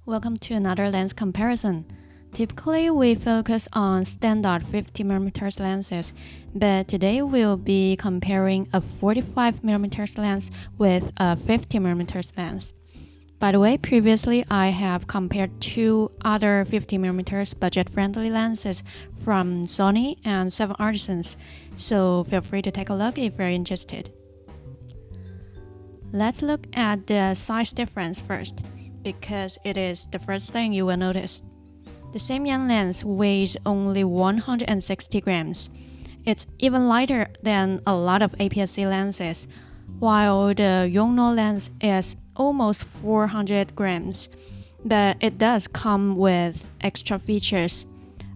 Welcome to another lens comparison. Typically, we focus on standard 50mm lenses, but today we'll be comparing a 45mm lens with a 50mm lens. By the way, previously I have compared two other 50mm budget-friendly lenses from Sony and 7 Artisans, so feel free to take a look if you're interested. Let's look at the size difference first, because it is the first thing you will notice. The Samyang lens weighs only 160 grams. It's even lighter than a lot of APS-C lenses, while the Yongnuo lens is almost 400 grams. But it does come with extra features.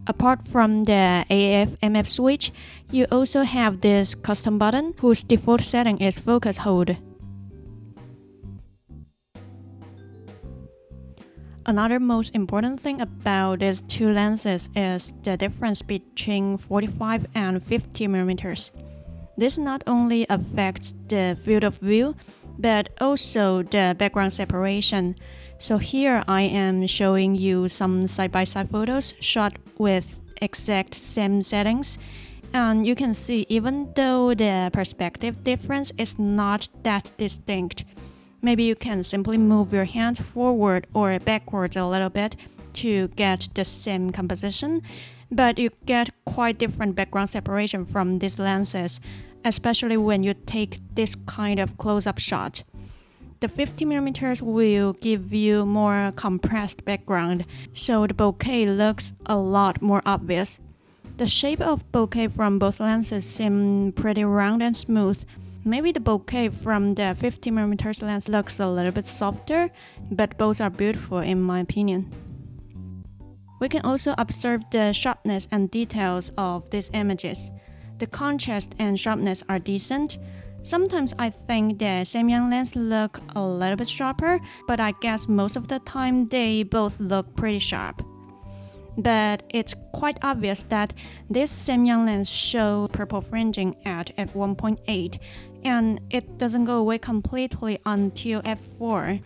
Apart from the AF/MF switch, you also have this custom button whose default setting is focus hold. Another most important thing about these two lenses is the difference between 45 and 50mm. This not only affects the field of view, but also the background separation. So here I am showing you some side-by-side photos shot with exact same settings. And you can see even though the perspective difference is not that distinct, maybe you can simply move your hands forward or backwards a little bit to get the same composition, but you get quite different background separation from these lenses, especially when you take this kind of close-up shot. The 50mm will give you more compressed background, so the bokeh looks a lot more obvious. The shape of bokeh from both lenses seem pretty round and smooth. Maybe the bokeh from the 50mm lens looks a little bit softer, but both are beautiful in my opinion. We can also observe the sharpness and details of these images. The contrast and sharpness are decent. Sometimes I think the Samyang lens look a little bit sharper, but I guess most of the time they both look pretty sharp. But it's quite obvious that this Samyang lens show purple fringing at f1.8, and it doesn't go away completely until f4.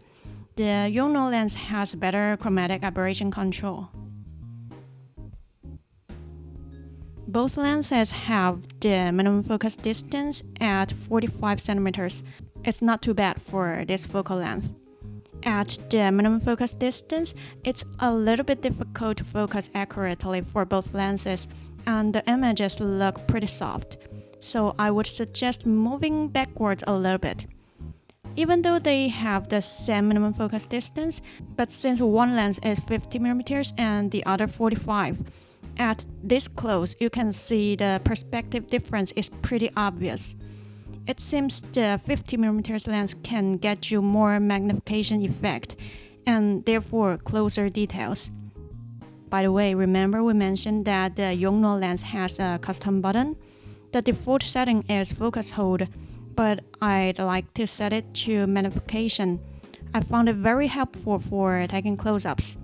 The Yongnuo lens has better chromatic aberration control. Both lenses have the minimum focus distance at 45 centimeters. It's not too bad for this focal length. At the minimum focus distance, it's a little bit difficult to focus accurately for both lenses, and the images look pretty soft. So I would suggest moving backwards a little bit. Even though they have the same minimum focus distance, but since one lens is 50mm and the other 45, at this close you can see the perspective difference is pretty obvious. It seems the 50mm lens can get you more magnification effect and therefore closer details. By the way, remember we mentioned that the Yongnuo lens has a custom button? The default setting is focus hold, but I'd like to set it to magnification. I found it very helpful for taking close-ups.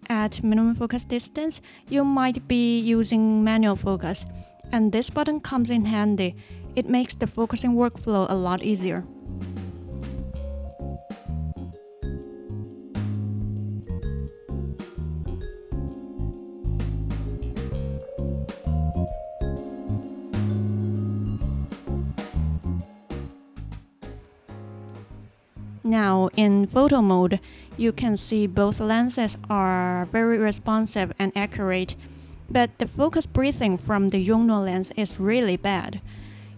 At minimum focus distance, you might be using manual focus, and this button comes in handy. It makes the focusing workflow a lot easier. Now, in photo mode, you can see both lenses are very responsive and accurate, but the focus breathing from the Yongnuo lens is really bad.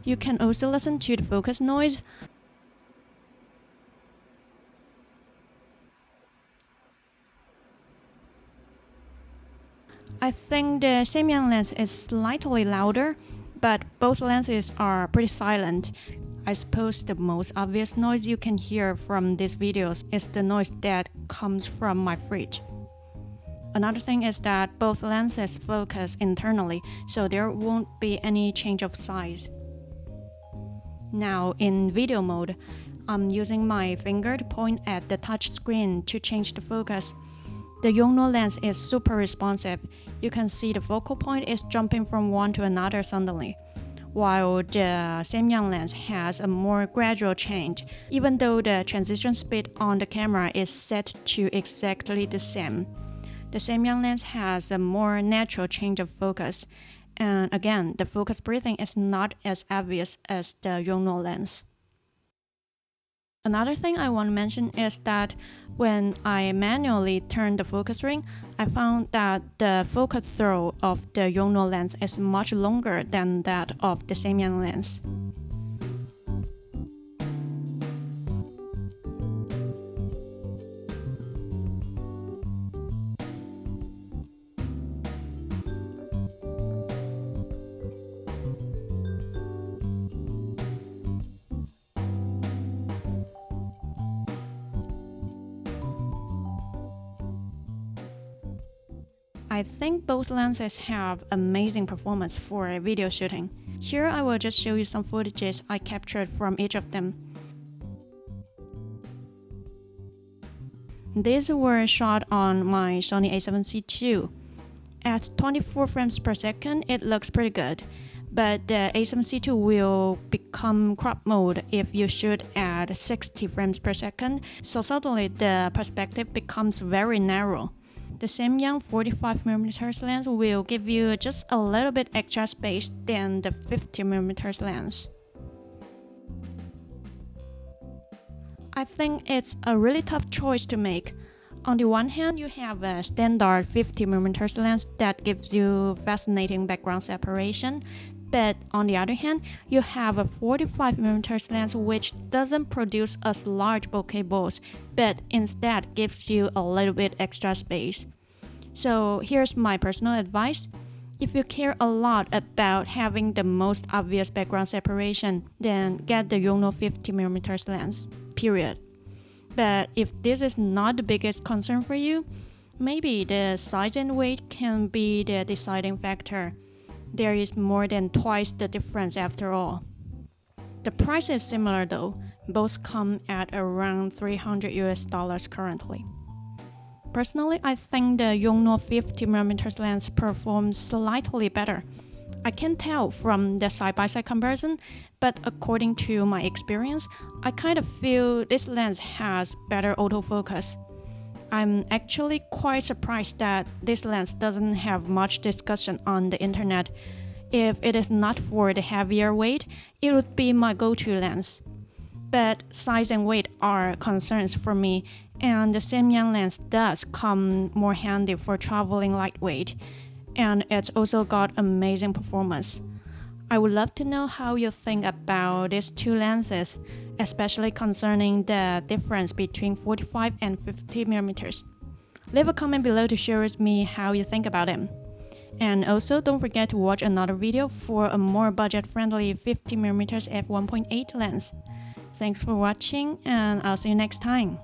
You can also listen to the focus noise. I think the Samyang lens is slightly louder, but both lenses are pretty silent. I suppose the most obvious noise you can hear from these videos is the noise that comes from my fridge. Another thing is that both lenses focus internally, so there won't be any change of size. Now, in video mode, I'm using my finger to point at the touch screen to change the focus. The Yongnuo lens is super responsive. You can see the focal point is jumping from one to another suddenly, while the Samyang lens has a more gradual change, even though the transition speed on the camera is set to exactly the same. The Samyang lens has a more natural change of focus, and again, the focus breathing is not as obvious as the Yongnuo lens. Another thing I want to mention is that when I manually turn the focus ring, I found that the focus throw of the Yongnuo lens is much longer than that of the Samyang lens. I think both lenses have amazing performance for video shooting. Here I will just show you some footages I captured from each of them. These were shot on my Sony a7C II. At 24 frames per second, it looks pretty good, but the a7C II will become crop mode if you shoot at 60 frames per second, so suddenly the perspective becomes very narrow. The Samyang 45mm lens will give you just a little bit extra space than the 50mm lens. I think it's a really tough choice to make. On the one hand, you have a standard 50mm lens that gives you fascinating background separation, but on the other hand, you have a 45mm lens which doesn't produce as large bokeh balls, but instead gives you a little bit extra space. So here's my personal advice. If you care a lot about having the most obvious background separation, then get the Yongnuo 50mm lens, period. But if this is not the biggest concern for you, maybe the size and weight can be the deciding factor. There is more than twice the difference after all. The price is similar though. Both come at around $300 currently. Personally, I think the Yongnuo 50mm lens performs slightly better. I can tell from the side-by-side comparison, but according to my experience, I kind of feel this lens has better autofocus. I'm actually quite surprised that this lens doesn't have much discussion on the internet. If it is not for the heavier weight, it would be my go-to lens. But size and weight are concerns for me, and the Samyang lens does come more handy for traveling lightweight, and it's also got amazing performance. I would love to know how you think about these two lenses, especially concerning the difference between 45 and 50mm. Leave a comment below to share with me how you think about them. And also don't forget to watch another video for a more budget-friendly 50mm f1.8 lens. Thanks for watching, and I'll see you next time.